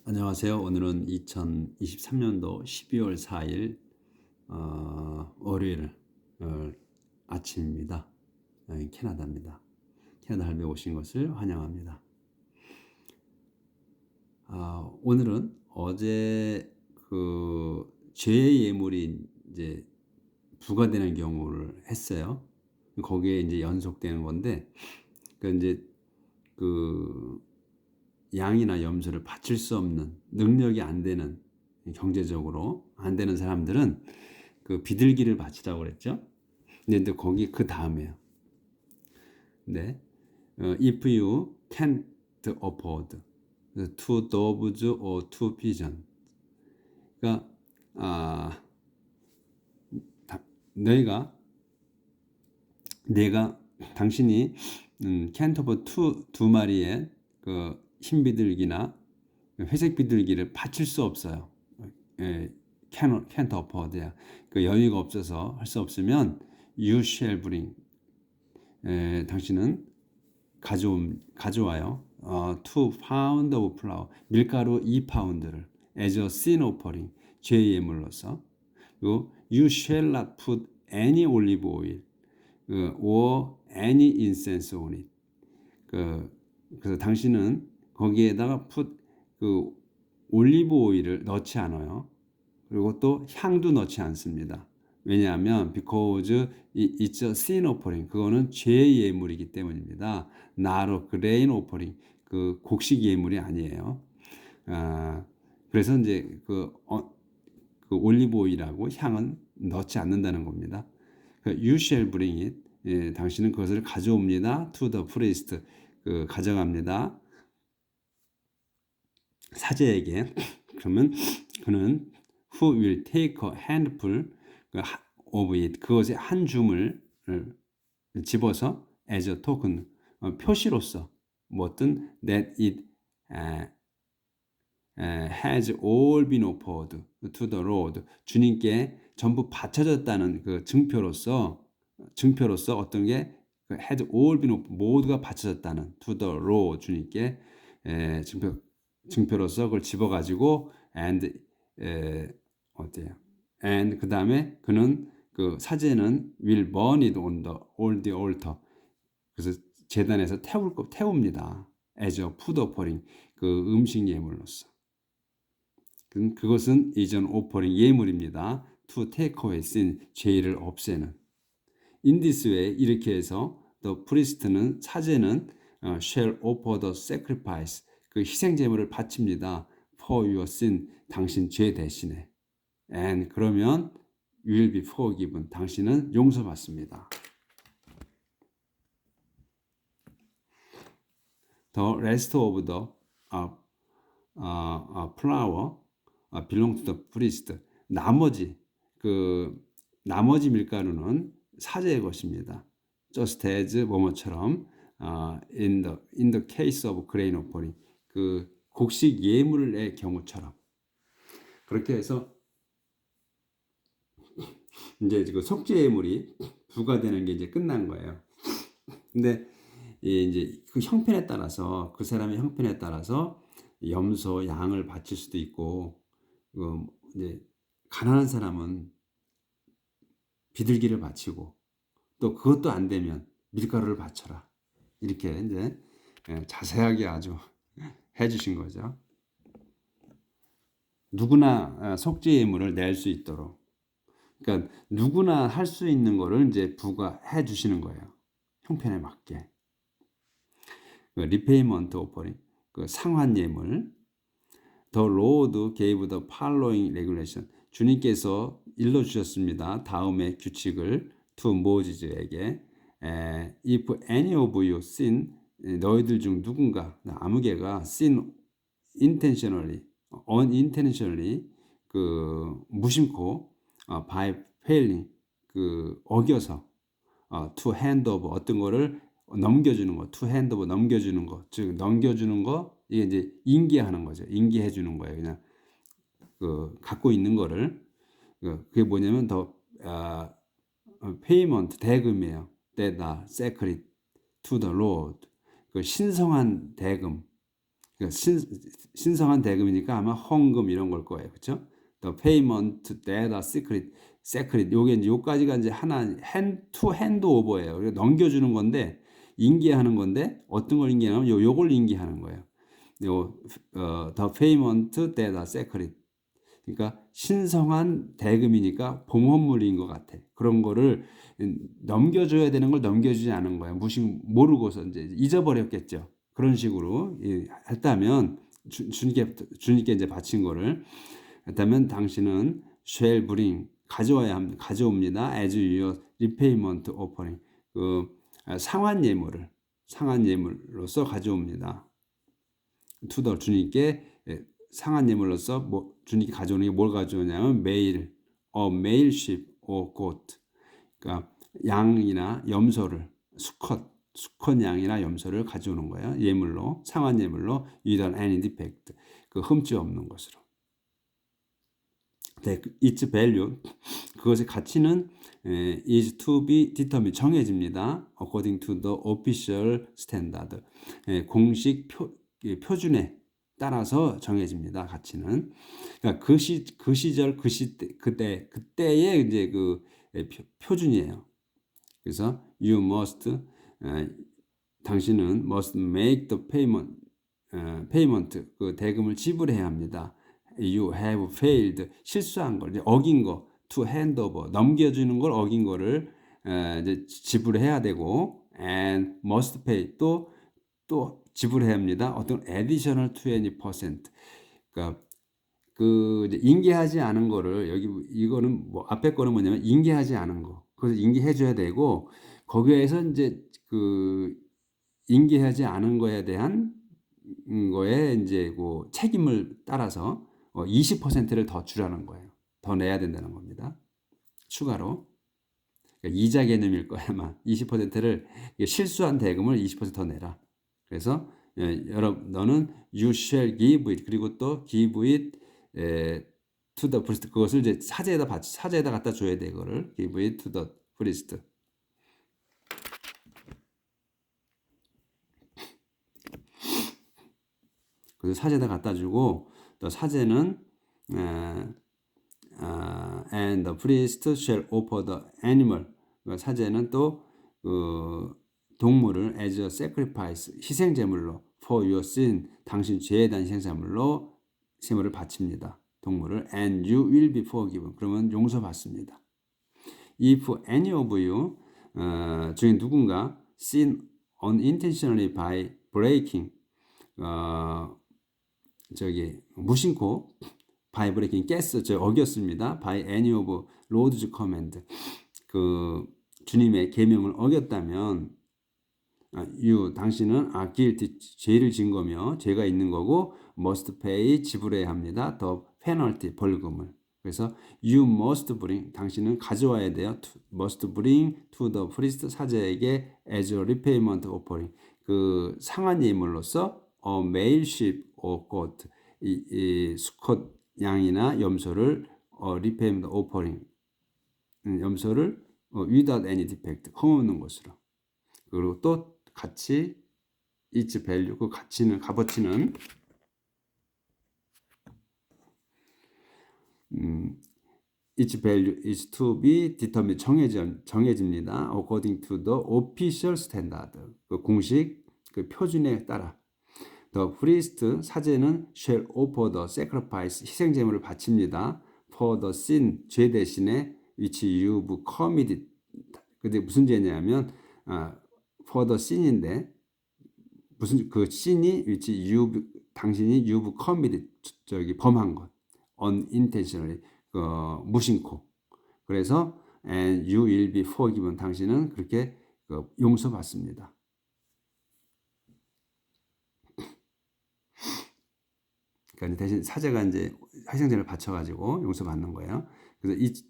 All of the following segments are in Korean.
안녕하세요. 오늘은 2023년도 12월 4일 월요일 아침입니다. 캐나다입니다. 캐나다 할배 오신 것을 환영합니다. 오늘은 어제 그 죄의 예물이 이제 부과되는 경우를 했어요. 거기에 이제 연속되는 건데, 그 이제 그 양이나 염소를 바칠 수 없는, 능력이 안 되는, 경제적으로 안 되는 사람들은 그 비둘기를 바치라고 그랬죠. 근데 거기 그 다음에요. 네. If you can't afford two doves or two pigeons. 그러니까 너희가 내가 당신이 can't afford 두 마리의 그 흰 비둘기나 회색 비둘기를 바칠 수 없어요. can't afford야. 그 여유가 없어서 할 수 없으면 you shall bring. 당신은 가져와요. 2 pound of flour. 밀가루 2파운드를 as a sin offering. 죄의 예물로서. 그리고 you shall not put any olive oil or any incense on it. 그래서 당신은 거기에다가 그 올리브 오일을 넣지 않아요. 그리고 또 향도 넣지 않습니다. 왜냐하면 because it's a sin offering. 그거는 죄의 예물이기 때문입니다. not a grain offering. 그 곡식 예물이 아니에요. 그래서 이제 그 올리브 오일하고 향은 넣지 않는다는 겁니다. You shall bring it. 당신은 그것을 가져옵니다. To the priest. 가져갑니다. 사제에게. 그러면 그는 who will take a handful of it. 그것의 한 줌을 집어서 as a token. 표시로서 뭐든 that it has all been offered to the Lord. 주님께 전부 바쳐졌다는 그 증표로서 어떤 게 has all been offered, 모두가 바쳐졌다는 to the Lord. 주님께 증표로서 그걸 집어가지고 and 어때요? and 그 다음에 그는 그 사제는 will burn it on the altar. 그래서 제단에서 태웁니다. as a food offering. 그 음식 예물로서. 그것은 이전 오퍼링 예물입니다. To take away sin, 죄를 없애는. In this way, 이렇게 해서 the priest는 사제는 shall offer the sacrifice, 그 희생 제물을 바칩니다. For your sin, 당신 죄 대신에. And 그러면 will be forgiven, 당신은 용서받습니다. The rest of the flour belong to the priest. 나머지 밀가루는 사제의 것입니다. Just as 뭐뭐처럼 in the case of grain offering. 그 곡식 예물의 경우처럼. 그렇게 해서 이제 그 속죄 예물이 부과되는 게 이제 끝난 거예요. 근데 이제 그 형편에 따라서, 그 사람의 형편에 따라서 염소, 양을 바칠 수도 있고, 이제 가난한 사람은 비둘기를 바치고, 또 그것도 안 되면 밀가루를 바쳐라. 이렇게 이제 자세하게 아주 해주신 거죠. 누구나 속죄 예물을 낼 수 있도록. 그러니까 누구나 할 수 있는 거를 이제 부과해 주시는 거예요. 형편에 맞게. 리페이먼트 오퍼링, 그 상환 예물. The Lord gave the following regulation. 주님께서 일러주셨습니다. 다음의 규칙을 to Moses에게. If any of you sin, 너희들 중 누군가, 아무개가 sin intentionally, unintentionally, 무심코, by failing, 어겨서, to hand over, 어떤 거를 넘겨주는 거, to hand over, 넘겨주는 거, 즉 넘겨주는 거, 이게 이제 인계하는 거죠. 인계해 주는 거예요. 그냥 갖고 있는 거를. 그게 뭐냐면 더 payment, 대금이에요. that are sacred to the Lord. 신성한 대금, 그러니까 신성한 대금이니까 아마 헌금 이런 걸 거예요. 그렇죠? The payment that are secret. 요게 이제 요까지가 이제 하나 to hand over예요. 넘겨주는 건데 인계하는 건데 어떤 걸 인계하냐면 요걸 인계하는 거예요. the payment that are secret. 그러니까 신성한 대금이니까 봉헌물인 것 같아. 그런 거를 넘겨줘야 되는 걸 넘겨주지 않은 거야. 모르고서 이제 잊어버렸겠죠. 그런 식으로 했다면 주님께 이제 바친 거를 했다면 당신은 shall bring 가져옵니다. as your repayment offering 상환 예물로서 가져옵니다. to the 주님께 상한 예물로서 주님께 가져오는 게 뭘 가져오냐면 메일, male sheep or goat. 그러니까 양이나 염소를 수컷 양이나 염소를 가져오는 거예요. 예물로 상한 예물로 without any defect. 그 흠집 없는 것으로. its value 그것의 가치는 is to be determined 정해집니다. according to the official standard. 공식 표준에 따라서 정해집니다. 가치는. 그러니까 그 시절 그때의 이제 그 표준이에요. 그래서 you must 당신은 must make the payment 그 대금을 지불해야 합니다. You have failed 실수한 걸 어긴 거 to hand over 넘겨주는 걸 어긴 거를 이제 지불해야 되고 and must pay 또 지불해야 합니다. 어떤 additional 20%. 그러니까 그 이제 인계하지 않은 거를 여기 이거는 뭐 앞에 거는 뭐냐면 인계하지 않은 거. 그래서 인계해 줘야 되고 거기에서 이제 그 인계하지 않은 거에 대한 거에 이제 그 책임을 따라서 20%를 더 주라는 거예요. 더 내야 된다는 겁니다. 추가로. 그러니까 이자 개념일 거야 아마. 20%를 실수한 대금을 20%더 내라. 그래서 여러분 너는 you shall give it 그리고 또 give it to the priest 그것을 이제 사제에다 갖다 줘야 돼 이거를 give it to the priest. 그래서 사제에다 갖다 주고 또 사제는 and the priest shall offer the animal. 그러니까 사제는 또 동물을 as a sacrifice 희생 제물로 for your sin 당신 죄에 대한 희생 제물로 제물을 바칩니다. 동물을 and you will be forgiven. 그러면 용서받습니다. If any of you 중에 누군가 sin unintentionally by breaking 무심코 by breaking 어겼습니다. by any of Lord's command 그 주님의 계명을 어겼다면 당신은 guilty 죄를 진 거며 죄가 있는 거고 must pay 지불해야 합니다. the penalty 벌금을. 그래서 you must bring 당신은 가져와야 돼요. must bring to the priest 사제에게 as a repayment offering 그 상한 예물로서 male sheep or goat 이 수컷 양이나 염소를 repayment offering 염소를 without any defect 흠없는 것으로. 그리고 또 가치 its value 그 가치는 값어치는 its value is to be determined 정해집니다. according to the official standard 그 공식 그 표준에 따라 the priest 사제는 shall offer the sacrifice 희생 제물을 바칩니다. for the sin 죄 대신에 which you've committed 근데 무슨 죄냐면 for the sin인데 무슨 그 sin이 which 당신이 you've committed 범한 것 unintentionally 무심코 그래서 and you will be forgiven 당신은 그렇게 용서받습니다. 그러니까 대신 사제가 이제 희생제를 바쳐가지고 용서받는 거예요. 그래서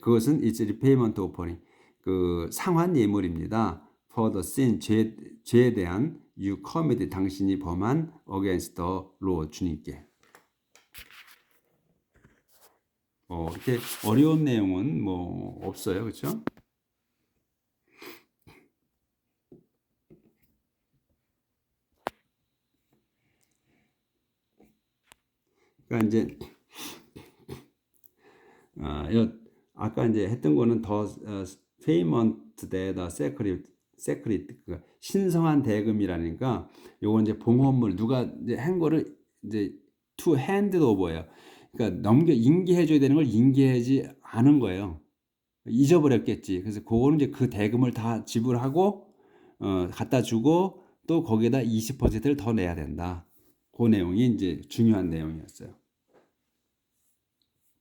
그것은 it's repayment offering 그 상환 예물입니다. for the sin 죄에 대한 you committed 당신이 범한 against the law 주님께. 이렇게 어려운 내용은 뭐 없어요, 그렇죠? 그러니까 이제 아까 이제 했던 거는 더 페이먼트 데더 세크릿 그 신성한 대금이라니까 요거 이제 봉헌물 누가 이제 한 거를 이제 투 핸드 오버예요. 그러니까 인계해 줘야 되는 걸 인계하지 않은 거예요. 잊어버렸겠지. 그래서 그거는 이제 그 대금을 다 지불하고 갖다 주고 또 거기에다 20%를 더 내야 된다. 그 내용이 이제 중요한 내용이었어요.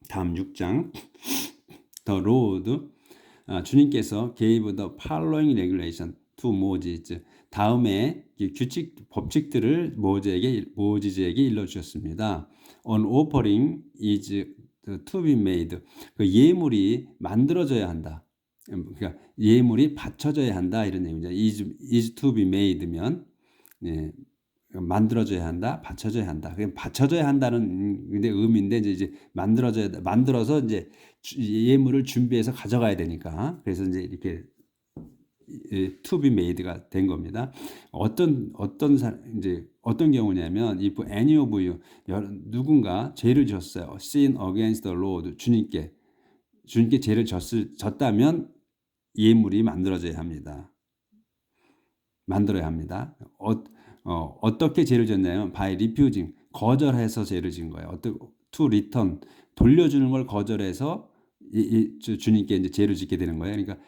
다음 6장 The Lord 주님께서 gave the following regulation to Moses. 다음에 규칙 법칙들을 모지즈에게 일러주셨습니다. An offering is to be made. 그 예물이 만들어져야 한다. 그러니까 예물이 바쳐져야 한다 이런 얘기입니다. is to be made면 예, 만들어져야 한다, 받쳐져야 한다. 그냥 받쳐져야 한다는 의미인데 이제 만들어서 이제 예물을 준비해서 가져가야 되니까 그래서 이제 이렇게 to be made가 된 겁니다. 이제 어떤 경우냐면 if any of you 누군가 죄를 졌어요. sin against the Lord 주님께 죄를 졌다면 예물이 만들어져야 합니다. 만들어야 합니다. 어떻게 죄를 졌냐면 by refusing 거절해서 죄를 진 거예요. to return 돌려주는 걸 거절해서 주님께 이제 죄를 짓게 되는 거예요. 그러니까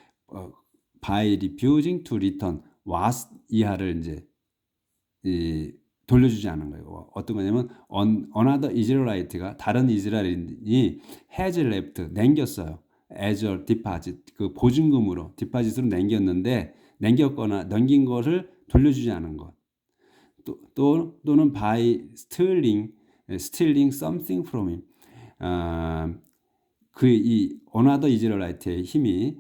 by refusing to return was 이하를 이제 돌려주지 않은 거예요. 어떤 거냐면 another Israelite가 다른 이스라엘인이 has left 남겼어요. as a deposit 그 보증금으로 디파짓으로 남겼거나 넘긴 것을 돌려주지 않은 것. 또는 by stealing something from him. 이 another Israelite의 힘이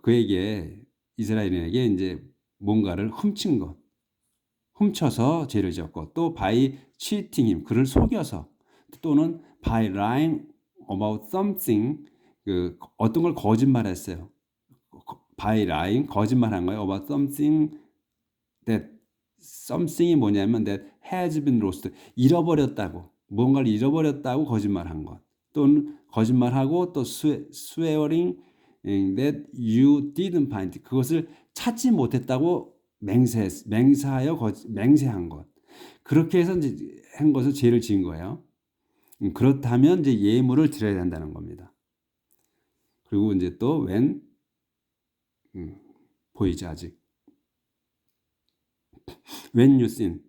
그에게 이스라엘인에게 이제 뭔가를 훔쳐서 죄를 지었고 또 by cheating him 그를 속여서 또는 by lying about something 어떤 걸 거짓말했어요. by lying 거짓말한 거예요. about something이 뭐냐면 that has been lost 잃어버렸다고 뭔가를 잃어버렸다고 거짓말한 것 또는 거짓말하고 또 swearing that you didn't find 그것을 찾지 못했다고 맹세한 것 그렇게 해서 이제 한 것을 죄를 지은 거예요. 그렇다면 이제 예물을 드려야 된다는 겁니다. 그리고 이제 또 when 보이지 아직 when you sin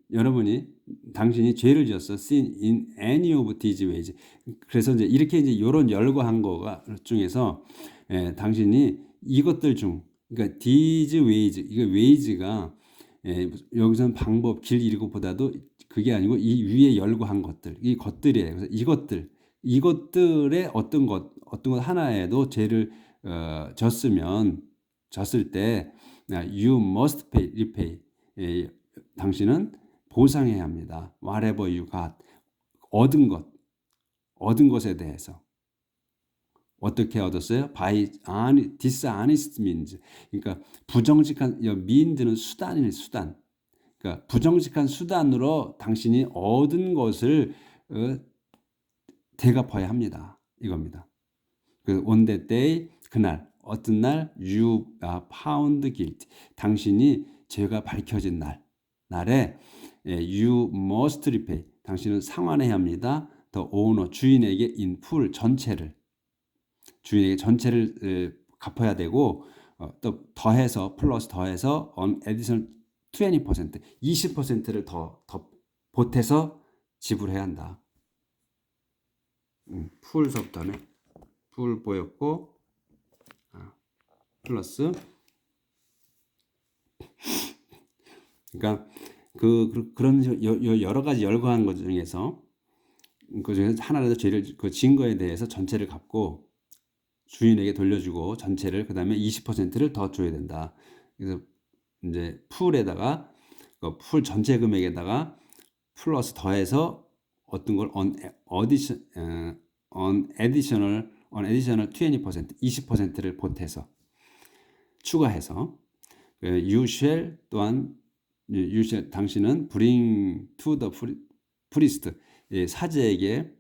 당신이 죄를 지었어 sin in any of these ways 그래서 이제 이렇게 이제 이런 열거한 거가 중에서 당신이 이것들 중 그러니까 these ways 이거 ways가 여기서는 방법 길 이것보다도 그게 아니고 이 위에 열거한 것들 이 것들이에요. 그래서 이것들의 어떤 것 하나에도 죄를 졌을 때 you must repay 당신은 보상해야 합니다. Whatever you got 얻은 것에 대해서 어떻게 얻었어요? By dishonest means. 그러니까 부정직한 means는 수단이네 수단. 그러니까 부정직한 수단으로 당신이 얻은 것을 대갚아야 합니다. 이겁니다. 그 on that day 그날 어떤 날 you are found guilty. 당신이 죄가 밝혀진 날에 you must repay. 당신은 상환해야 합니다. The owner 주인에게 in full 주인에게 전체를 갚아야 되고 또 더해서 on additional 20% 20%를 더 보태서 지불해야 한다. 풀서부터는 풀 보였고 플러스 그러니까 그런 여러 가지 열거한 것 중에서 그 중에서 하나라도 죄를 지은 거에 대해서 전체를 갚고 주인에게 돌려주고 전체를 그다음에 20%를 더 줘야 된다. 그래서 이제 풀에다가 풀 전체 금액에다가 플러스 더해서 어떤 걸 on additional 20%를 보태서 추가해서 you shall 당신은 bring to the priest 사제에게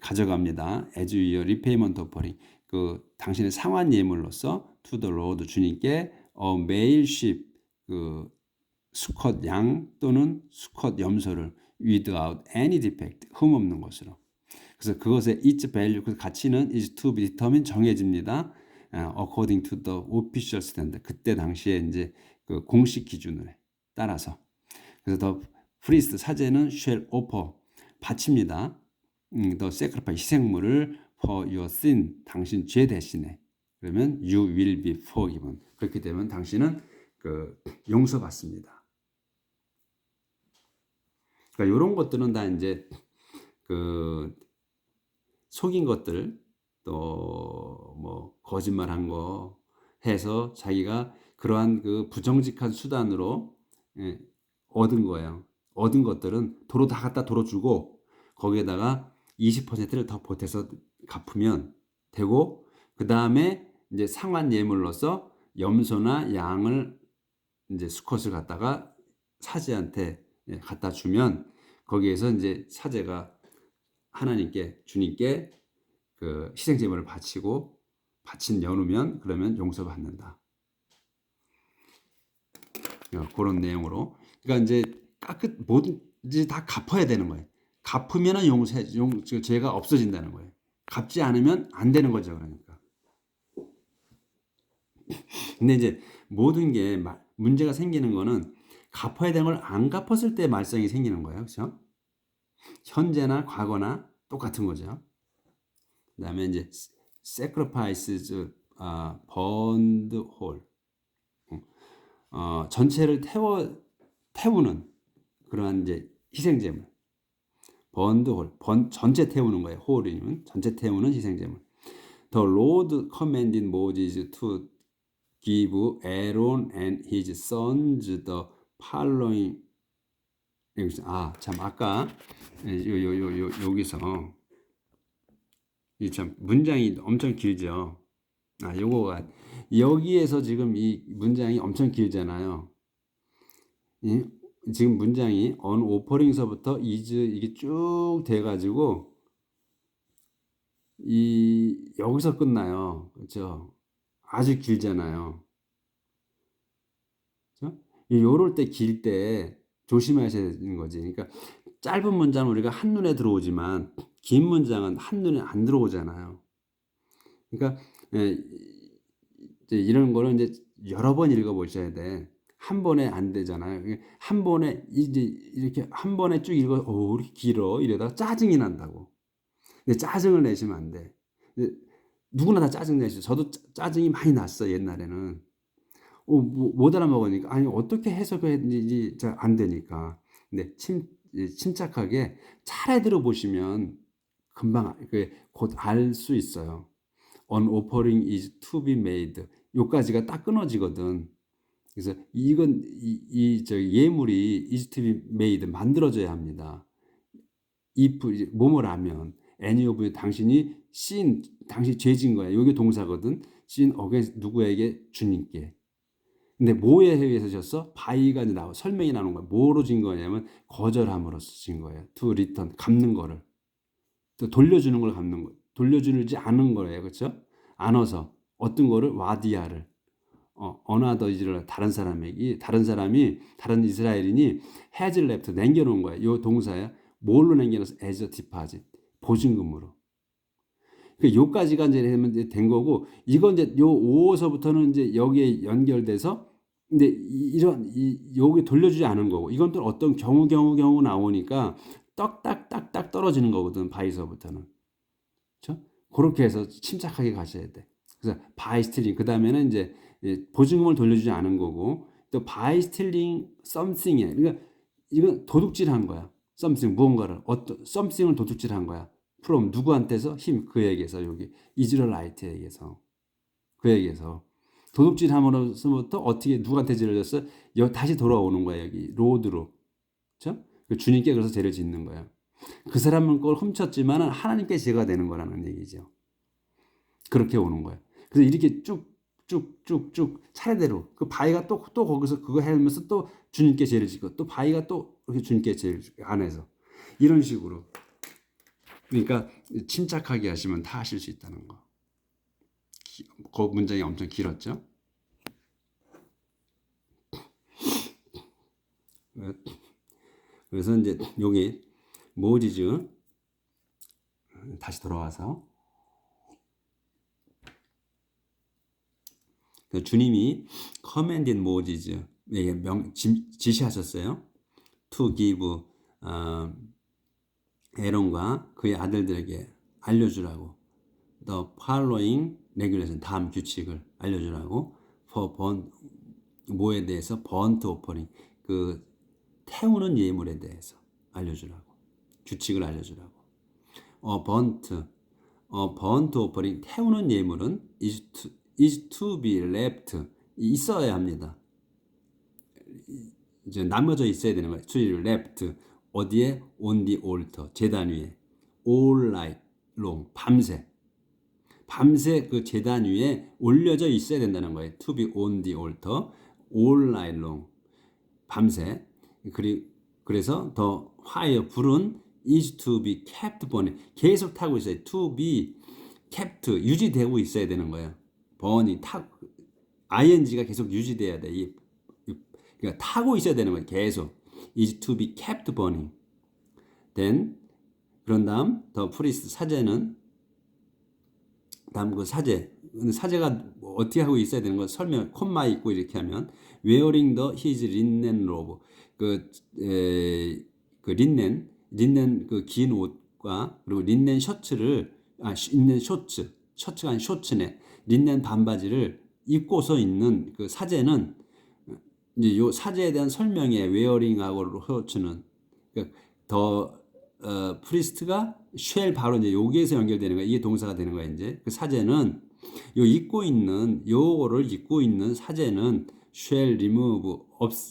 가져갑니다. as your repayment offering. 그 당신의 상환 예물로서 to the Lord 주님께 male sheep 그 수컷 양 또는 수컷 염소를 without any defect 흠 없는 것으로. 그래서 그것의 its value 그 가치는 is to be determined 정해집니다. according to the official standard. 그때 당시에 이제 그 공식 기준을 따라서. 그래서 the priest 사제는 shall offer 바칩니다. the sacrifice 희생물을 for your sin 당신 죄 대신에. 그러면 you will be forgiven. 그렇게 되면 당신은 그 용서받습니다. 그러니까 이런 것들은 다 이제 그 속인 것들 또 뭐 거짓말한 거 해서 자기가 그러한 그 부정직한 수단으로 얻은 거예요. 얻은 것들은 도로 다 갖다 도로 주고 거기에다가 20%를 더 보태서 갚으면 되고 그 다음에 이제 상환 예물로서 염소나 양을 이제 수컷을 갖다가 사제한테 갖다 주면 거기에서 이제 사제가 하나님께 주님께 그 희생제물을 바치고 바친 연후면 그러면 용서받는다. 그런 내용으로 그러니까 이제 모든 이제 다 갚아야 되는 거예요. 갚으면은 죄가 없어진다는 거예요. 갚지 않으면 안 되는 거죠. 그러니까. 근데 이제 모든 게 문제가 생기는 거는 갚아야 되는 걸 안 갚았을 때 말썽이 생기는 거예요. 그렇죠? 현재나 과거나 똑같은 거죠. 그다음에 이제 sacrifices burned whole 전체를 태우는 그러한 이제 희생제물 burned whole 전체 태우는 거예요. whole이면 전체 태우는 희생제물. The Lord commanded Moses to give Aaron and his sons the following 참 아까 여기서 이 참 문장이 엄청 길죠. 요거가 여기에서 지금 이 문장이 엄청 길잖아요. 지금 문장이 on offering서부터 is 이게 쭉 돼가지고 이 여기서 끝나요. 그렇죠? 아주 길잖아요. 그렇죠? 요럴 때 길 때 조심하셔야 되는 거지. 그러니까 짧은 문장은 우리가 한눈에 들어오지만 긴 문장은 한눈에 안 들어오잖아요. 그러니까 이제 이런 거를 이제 여러 번 읽어보셔야 돼. 한 번에 안 되잖아요. 한 번에 이제 이렇게 한 번에 쭉 읽어, 이렇게 길어 이러다가 짜증이 난다고. 근데 짜증을 내시면 안 돼. 누구나 다 짜증 내시죠. 저도 짜증이 많이 났어 옛날에는. 못 알아먹으니까 아니 어떻게 해석했는지 안 되니까. 근데 침착하게 차례대로 보시면 금방 곧 알 수 있어요. An offering is to be made. 요까지가 딱 끊어지거든. 그래서 이건 예물이 is to be made 만들어져야 합니다. if 뭐뭐라면 any of 당신이 sin 당신 죄진 거야. 요게 동사거든. sin against 누구에게 주님께. 근데 뭐에 의해서 졌어? 바이가 나와 설명이 나오는 거야. 뭐로 진 거냐면 거절함으로써 진 거예요. to return 갚는 거를 또 돌려주는 걸 갚는 거. 돌려주지 않은 거예요. 그렇죠? 안어서 어떤 거를 와디아를 어나더이즈를 다른 사람이 다른 이스라엘인이 has left 남겨놓은 거예요. 요 동사야. 뭘로 남겨놨어? as a deposit 보증금으로. 그 요까지가 이제 된 거고 이건 이제 요 5호서부터는 이제 여기에 연결돼서 근데 여기 돌려주지 않은 거고 이건 또 어떤 경우 나오니까 딱딱딱딱 떨어지는 거거든 바이서부터는. 그렇죠? 그렇게 해서 침착하게 가셔야 돼. 그래서 바이 스틸링 그 다음에는 이제 보증금을 돌려주지 않은 거고 또 바이 스틸링 썸씽이야. 그러니까 이건 도둑질한 거야. 썸씽 무언가를 어떤 썸씽을 도둑질한 거야. from 누구한테서 그에게서 여기 이즈라엘라이트에게서 그에게서 도둑질함으로부터 어떻게 누구한테 죄를 졌어? 다시 돌아오는 거야 여기 로드로. 그렇죠? 주님께 그래서 죄를 짓는 거야. 그 사람은 걸 훔쳤지만 하나님께 죄가 되는 거라는 얘기죠. 그렇게 오는 거야. 그래서 이렇게 쭉쭉쭉쭉 차례대로 그 바위가 또 거기서 그거 하면서 또 주님께 죄를 짓고 또 바위가 또 이렇게 주님께 죄를 짓고 안에서 이런 식으로 그러니까 침착하게 하시면 다 하실 수 있다는 거. 그 문장이 엄청 길었죠. 그래서 이제 여기 모지즈 다시 돌아와서 주님이 commanded Moses에게 지시하셨어요. To give 에론과 그의 아들들에게 알려주라고. The following regulation 다음 규칙을 알려주라고. For burnt 뭐에 대해서 burnt offering 그 태우는 예물에 대해서 알려주라고. 규칙을 알려주라고. burnt offering 태우는 예물은 is to be left 있어야 합니다. 이제 나머져 있어야 되는 거예요. to be left 어디에 on the altar 제단 위에 all night long 밤새 그 제단 위에 올려져 있어야 된다는 거예요. to be on the altar all night long 밤새 그래서 the fire 불은 is to be kept burning 계속 타고 있어요. to be kept 유지되고 있어야 되는 거예요. burning ing가 계속 유지돼야 돼. 그러니까 타고 있어야 되는 거예요. 계속 is to be kept burning. then 그런 다음 더 프리스트 사제는 다음 그 사제가 어떻게 하고 있어야 되는 거 설명 콤마 있고 이렇게 하면 wearing the his linen robe 그 린넨 그 긴 옷과 그리고 린넨 셔츠를 린넨 셔츠가 아닌 쇼츠네 린넨 반바지를 입고서 있는 그 사제는 이제 요 사제에 대한 설명에 웨어링하고 셔츠는 더 프리스트가 쉘 바로 이제 여기에서 연결되는 거야. 이게 동사가 되는 거야. 이제 그 사제는 요거를 입고 있는 사제는 쉘 리무브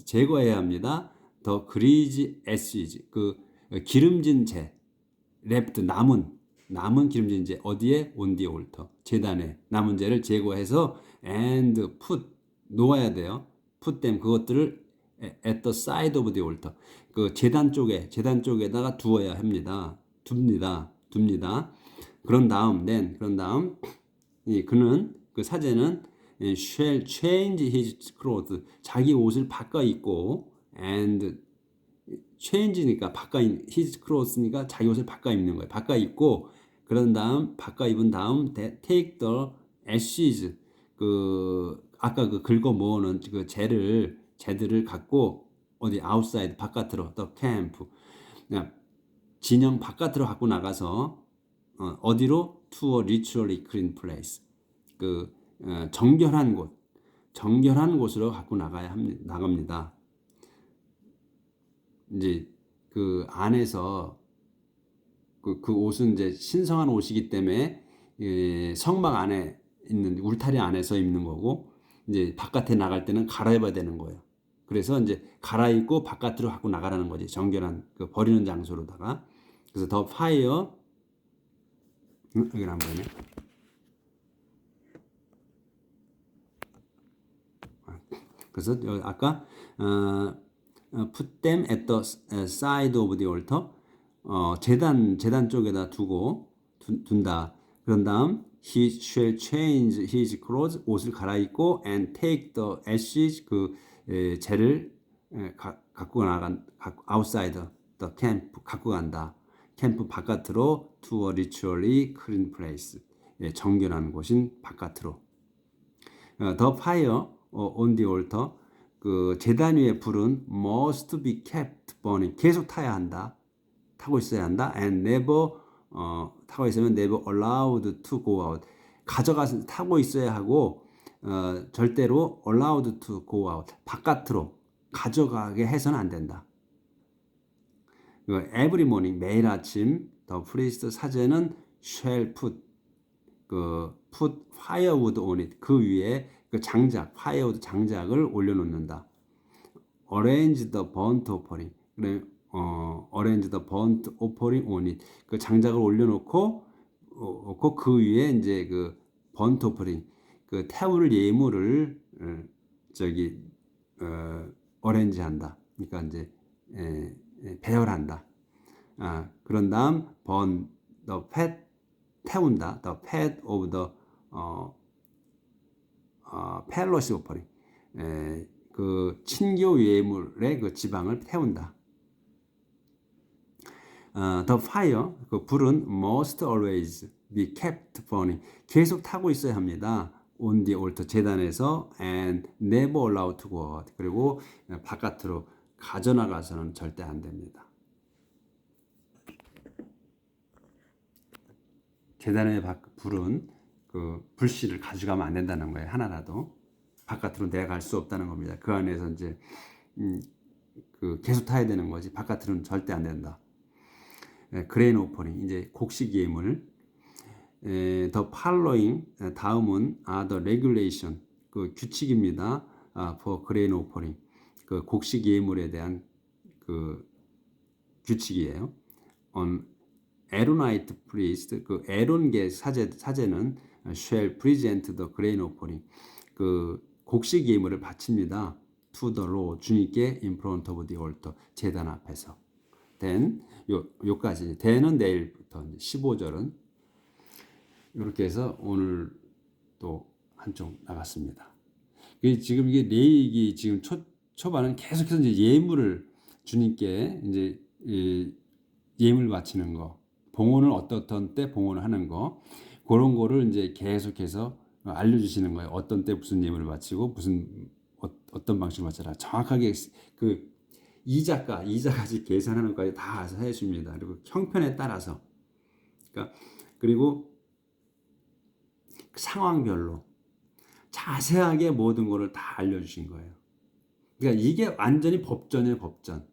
제거해야 합니다. 더 그리지 에시즈 그 기름진 재 랩트 남은 기름진 재 어디에 온디 올터 제단에 남은 재를 제거해서 and put 놓아야 돼요. put them 그것들을 at the side of the altar 그 제단 쪽에다가 두어야 합니다. 둡니다. 그런 다음 그는 그 사제는 shall change his clothes 자기 옷을 바꿔 입고 and change니까 바꿔 his clothes니까 자기 옷을 바꿔 입는 거예요. 바꿔 입고 그런 다음 바꿔 입은 다음 take the ashes 그 아까 그 긁어 모으는 그 재들을 갖고 어디 outside 바깥으로 the camp 그냥 진영 바깥으로 갖고 나가서 어디로 to a ritually clean place 그 정결한 곳으로 갖고 나갑니다. 이제 그 안에서 그 옷은 이제 신성한 옷이기 때문에 성막 안에 있는 울타리 안에서 입는 거고 이제 바깥에 나갈 때는 갈아입어야 되는 거예요. 그래서 이제 갈아입고 바깥으로 갖고 나가라는 거지. 정결한 그 버리는 장소로다가. 그래서 더 파이어 여기 안 보이네. 그래서 아까 put them at the side of the altar 제단 쪽에다 둔다. 그런 다음 he shall change his clothes 옷을 갈아입고 and take the ashes 그 재를 갖고 나간 outside the camp 갖고 간다. 캠프 바깥으로 to a ritually clean place 정결한 곳인 바깥으로. The fire on the altar 그 제단 위의 불은 must be kept burning 계속 타고 있어야 한다. and never 타고 있으면 never allowed to go out 가져가서 타고 있어야 하고 절대로 allowed to go out 바깥으로 가져가게 해서는 안 된다. every morning 매일 아침 the priest 사제는 shall put firewood on it 그 위에 그 장작 firewood 장작을 올려놓는다. arrange the burnt offering arrange the burnt offering on it 그 장작을 올려놓고 그 위에 이제 그 burnt offering 그 태울 예물을 arrange한다. 그러니까 이제 배열한다. 그런 다음 the pet 태운다. the pet of the 펠로시 오퍼링 그 친교 예물의 그 지방을 태운다. The fire 그 불은 must always be kept burning 계속 타고 있어야 합니다. on the altar 제단에서 and never allowed to go out 그리고 바깥으로 가져나가서는 절대 안 됩니다. 제단의 불은 그 불씨를 가져가면 안 된다는 거예요. 하나라도 바깥으로 내갈 수 없다는 겁니다. 그 안에서 이제 그 계속 타야 되는 거지 바깥으로는 절대 안 된다. 그레인 오퍼링 이제 곡식 예물. The following 다음은 the regulation 그 규칙입니다. for grain offering 그 곡식 예물에 대한 그 규칙이에요. on Aaronite priest 그 에론계 사제는 shall present the grain offering 그 곡식 예물을 바칩니다. to the Lord 주님께 in front of the altar 제단 앞에서. then 요까지 then은 내일부터 15절은 이렇게 해서 오늘 또 한쪽 나갔습니다. 지금 이게 레이기 지금 초반은 계속해서 이제 예물을 주님께 이제 예물 바치는 거, 봉헌을 어떤 때 봉헌을 하는 거 그런 거를 이제 계속해서 알려주시는 거예요. 어떤 때 무슨 예물을 바치고 무슨 어떤 방식으로 바쳐라 정확하게 그 이자까지 계산하는 것까지 다 해줍니다. 그리고 형편에 따라서 그리고 상황별로 자세하게 모든 것을 다 알려주신 거예요. 그러니까 이게 완전히 법전이에요, 법전.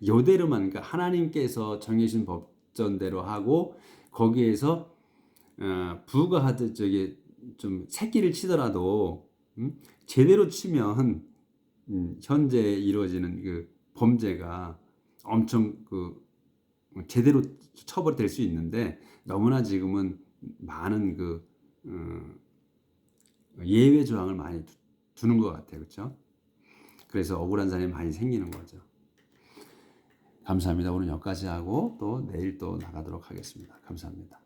요대로만, 그러니까 하나님께서 정해진 법전대로 하고 거기에서 부가하듯 저기 좀 새끼를 치더라도 제대로 치면 현재 이루어지는 그 범죄가 엄청 그 제대로 처벌이 될 수 있는데 너무나 지금은 많은 그 예외 조항을 많이 두는 것 같아요. 그렇죠? 그래서 억울한 사람이 많이 생기는 거죠. 감사합니다. 오늘 여기까지 하고 또 내일 또 나가도록 하겠습니다. 감사합니다.